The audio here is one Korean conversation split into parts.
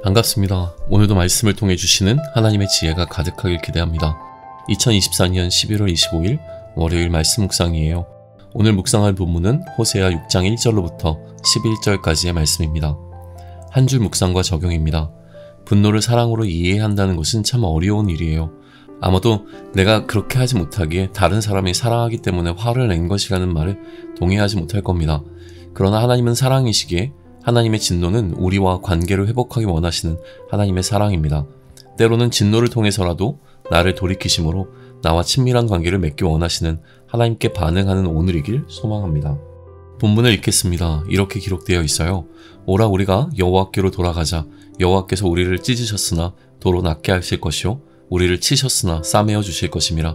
반갑습니다. 오늘도 말씀을 통해 주시는 하나님의 지혜가 가득하길 기대합니다. 2024년 11월 25일 월요일 말씀 묵상이에요. 오늘 묵상할 본문은 호세아 6장 1절로부터 11절까지의 말씀입니다. 한 줄 묵상과 적용입니다. 분노를 사랑으로 이해한다는 것은 참 어려운 일이에요. 아마도 내가 그렇게 하지 못하기에 다른 사람이 사랑하기 때문에 화를 낸 것이라는 말에 동의하지 못할 겁니다. 그러나 하나님은 사랑이시기에 하나님의 진노는 우리와 관계를 회복하기 원하시는 하나님의 사랑입니다. 때로는 진노를 통해서라도 나를 돌이키심으로 나와 친밀한 관계를 맺기 원하시는 하나님께 반응하는 오늘이길 소망합니다. 본문을 읽겠습니다. 이렇게 기록되어 있어요. 오라 우리가 여호와께로 돌아가자. 여호와께서 우리를 찢으셨으나 도로 낫게 하실 것이요 우리를 치셨으나 싸매어 주실 것임이라.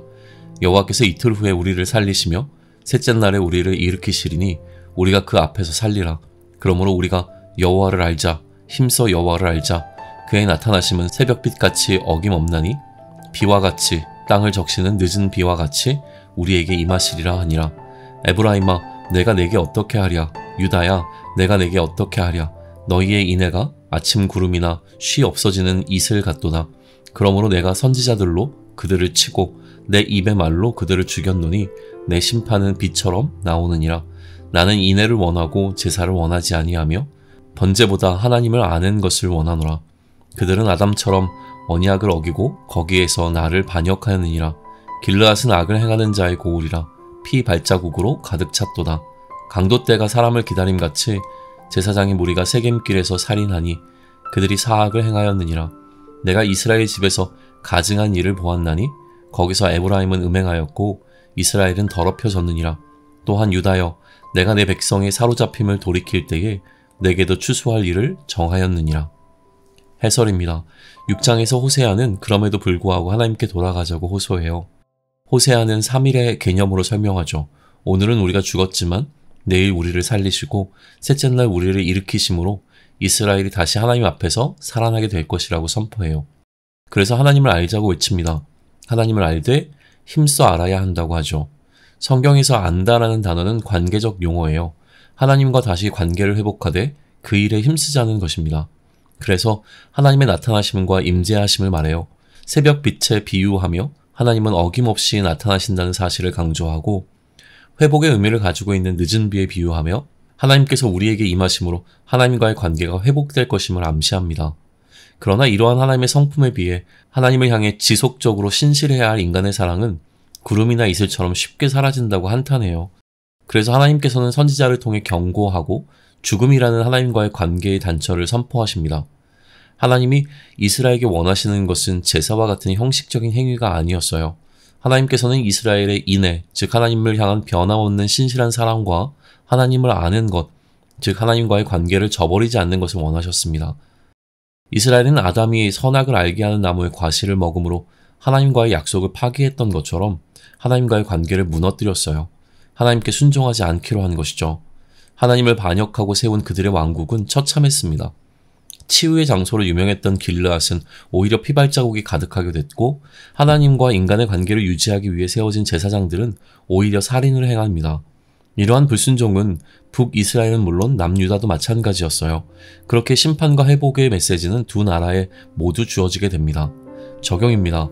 여호와께서 이틀 후에 우리를 살리시며 셋째 날에 우리를 일으키시리니 우리가 그 앞에서 살리라. 그러므로 우리가 여호와를 알자. 힘써 여호와를 알자. 그의 나타나심은 새벽빛같이 어김없나니 비와 같이 땅을 적시는 늦은 비와 같이 우리에게 임하시리라 하니라. 에브라임아 내가 내게 어떻게 하랴. 유다야 내가 내게 어떻게 하랴. 너희의 인애가 아침 구름이나 쉬 없어지는 이슬 같도다. 그러므로 내가 선지자들로 그들을 치고 내 입의 말로 그들을 죽였노니 내 심판은 비처럼 나오느니라. 나는 인애를 원하고 제사를 원하지 아니하며 번제보다 하나님을 아는 것을 원하노라. 그들은 아담처럼 언약을 어기고 거기에서 나를 반역하였느니라. 길르앗은 악을 행하는 자의 고울이라. 피 발자국으로 가득 찼도다. 강도떼가 사람을 기다림같이 제사장의 무리가 세겜길에서 살인하니 그들이 사악을 행하였느니라. 내가 이스라엘 집에서 가증한 일을 보았나니 거기서 에브라임은 음행하였고 이스라엘은 더럽혀졌느니라. 또한 유다여 내가 내 백성의 사로잡힘을 돌이킬 때에 내게도 추수할 일을 정하였느니라. 해설입니다. 6장에서 호세아는 그럼에도 불구하고 하나님께 돌아가자고 호소해요. 호세아는 3일의 개념으로 설명하죠. 오늘은 우리가 죽었지만 내일 우리를 살리시고 셋째 날 우리를 일으키심으로 이스라엘이 다시 하나님 앞에서 살아나게 될 것이라고 선포해요. 그래서 하나님을 알자고 외칩니다. 하나님을 알되 힘써 알아야 한다고 하죠. 성경에서 안다라는 단어는 관계적 용어예요. 하나님과 다시 관계를 회복하되 그 일에 힘쓰자는 것입니다. 그래서 하나님의 나타나심과 임재하심을 말해요. 새벽빛에 비유하며 하나님은 어김없이 나타나신다는 사실을 강조하고 회복의 의미를 가지고 있는 늦은 비에 비유하며 하나님께서 우리에게 임하심으로 하나님과의 관계가 회복될 것임을 암시합니다. 그러나 이러한 하나님의 성품에 비해 하나님을 향해 지속적으로 신실해야 할 인간의 사랑은 구름이나 이슬처럼 쉽게 사라진다고 한탄해요. 그래서 하나님께서는 선지자를 통해 경고하고 죽음이라는 하나님과의 관계의 단절을 선포하십니다. 하나님이 이스라엘에게 원하시는 것은 제사와 같은 형식적인 행위가 아니었어요. 하나님께서는 이스라엘의 인애, 즉 하나님을 향한 변함없는 신실한 사랑과 하나님을 아는 것, 즉 하나님과의 관계를 저버리지 않는 것을 원하셨습니다. 이스라엘은 아담이 선악을 알게 하는 나무의 과실을 먹음으로 하나님과의 약속을 파기했던 것처럼 하나님과의 관계를 무너뜨렸어요. 하나님께 순종하지 않기로 한 것이죠. 하나님을 반역하고 세운 그들의 왕국은 처참했습니다. 치유의 장소로 유명했던 길르앗은 오히려 피발자국이 가득하게 됐고 하나님과 인간의 관계를 유지하기 위해 세워진 제사장들은 오히려 살인을 행합니다. 이러한 불순종은 북이스라엘은 물론 남유다도 마찬가지였어요. 그렇게 심판과 회복의 메시지는 두 나라에 모두 주어지게 됩니다. 적용입니다.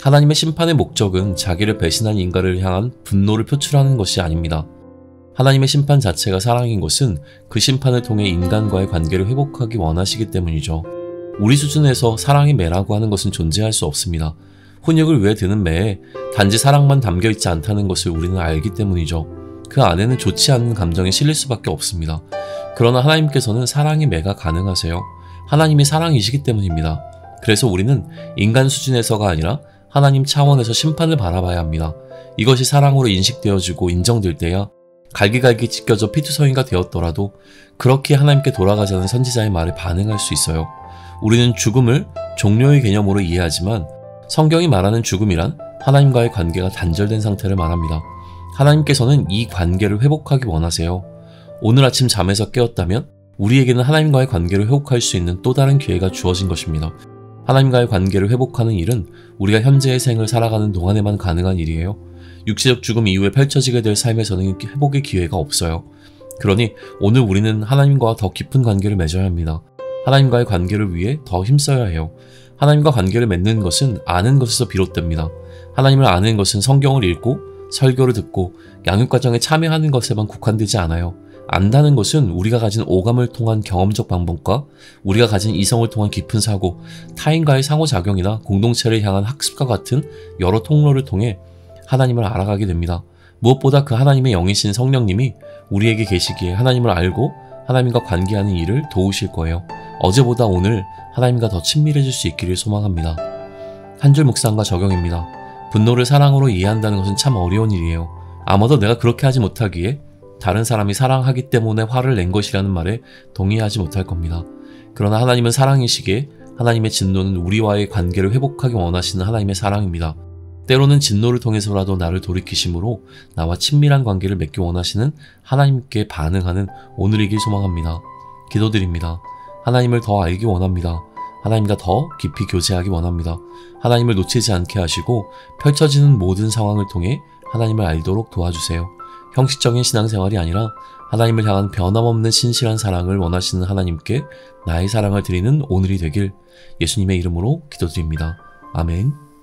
하나님의 심판의 목적은 자기를 배신한 인간을 향한 분노를 표출하는 것이 아닙니다. 하나님의 심판 자체가 사랑인 것은 그 심판을 통해 인간과의 관계를 회복하기 원하시기 때문이죠. 우리 수준에서 사랑의 매라고 하는 것은 존재할 수 없습니다. 훈육을 위해 드는 매에 단지 사랑만 담겨있지 않다는 것을 우리는 알기 때문이죠. 그 안에는 좋지 않은 감정이 실릴 수밖에 없습니다. 그러나 하나님께서는 사랑의 매가 가능하세요. 하나님이 사랑이시기 때문입니다. 그래서 우리는 인간 수준에서가 아니라 하나님 차원에서 심판을 바라봐야 합니다. 이것이 사랑으로 인식되어지고 인정될 때야 갈기갈기 찢겨져 피투성이가 되었더라도 그렇게 하나님께 돌아가자는 선지자의 말에 반응할 수 있어요. 우리는 죽음을 종료의 개념으로 이해하지만 성경이 말하는 죽음이란 하나님과의 관계가 단절된 상태를 말합니다. 하나님께서는 이 관계를 회복하기 원하세요. 오늘 아침 잠에서 깨었다면 우리에게는 하나님과의 관계를 회복할 수 있는 또 다른 기회가 주어진 것입니다. 하나님과의 관계를 회복하는 일은 우리가 현재의 생을 살아가는 동안에만 가능한 일이에요. 육체적 죽음 이후에 펼쳐지게 될 삶에서는 회복의 기회가 없어요. 그러니 오늘 우리는 하나님과 더 깊은 관계를 맺어야 합니다. 하나님과의 관계를 위해 더 힘써야 해요. 하나님과 관계를 맺는 것은 아는 것에서 비롯됩니다. 하나님을 아는 것은 성경을 읽고 설교를 듣고 양육과정에 참여하는 것에만 국한되지 않아요. 안다는 것은 우리가 가진 오감을 통한 경험적 방법과 우리가 가진 이성을 통한 깊은 사고, 타인과의 상호작용이나 공동체를 향한 학습과 같은 여러 통로를 통해 하나님을 알아가게 됩니다. 무엇보다 그 하나님의 영이신 성령님이 우리에게 계시기에 하나님을 알고 하나님과 관계하는 일을 도우실 거예요. 어제보다 오늘 하나님과 더 친밀해질 수 있기를 소망합니다. 한 줄 묵상과 적용입니다. 분노를 사랑으로 이해한다는 것은 참 어려운 일이에요. 아마도 내가 그렇게 하지 못하기에 다른 사람이 사랑하기 때문에 화를 낸 것이라는 말에 동의하지 못할 겁니다. 그러나 하나님은 사랑이시기에 하나님의 진노는 우리와의 관계를 회복하기 원하시는 하나님의 사랑입니다. 때로는 진노를 통해서라도 나를 돌이키심으로 나와 친밀한 관계를 맺기 원하시는 하나님께 반응하는 오늘이길 소망합니다. 기도드립니다. 하나님을 더 알기 원합니다. 하나님과 더 깊이 교제하기 원합니다. 하나님을 놓치지 않게 하시고 펼쳐지는 모든 상황을 통해 하나님을 알도록 도와주세요. 형식적인 신앙생활이 아니라 하나님을 향한 변함없는 신실한 사랑을 원하시는 하나님께 나의 사랑을 드리는 오늘이 되길 예수님의 이름으로 기도드립니다. 아멘.